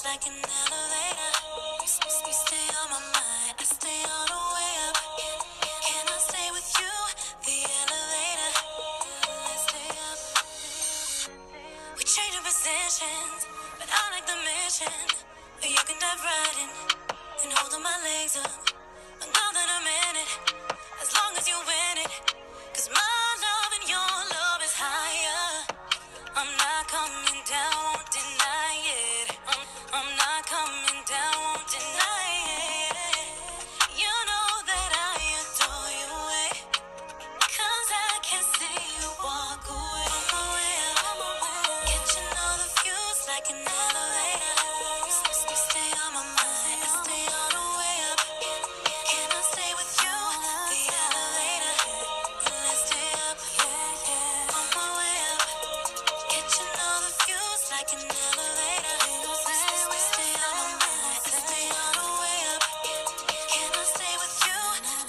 like an elevator. You stay on my mind, I stay all the way up. Can I stay with you? The elevator. Let's stay up. We changing positions, but I like the mission. Where you can dive right in and holding my legs up. I know that I'm in it, as long as you win it. 'Cause my love and your love is higher. I'm not coming down, won't deny it. I'm not coming down, won't deny it. You know that I adore you, eh? 'Cause I can't see you walk away. On my way up, catching all the views like an elevator. You stay on my mind, I stay all the way up. Can I stay with you? The elevator. Let's stay up, yeah. On my way up, catching all the views like an elevator. We stay on my mind, I stay all the way up. Can I stay with you?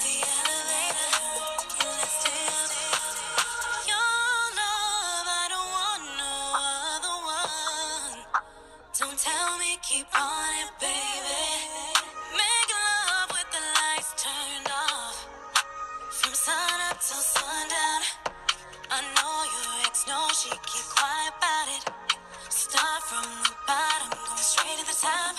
The elevator. Let's stay up. Your love, I don't want no other one. Don't tell me keep on it, baby. Make love with the lights turned off. From sun up till sundown. I know your ex knows she keep quiet about it. Start from the bottom, going straight to the top.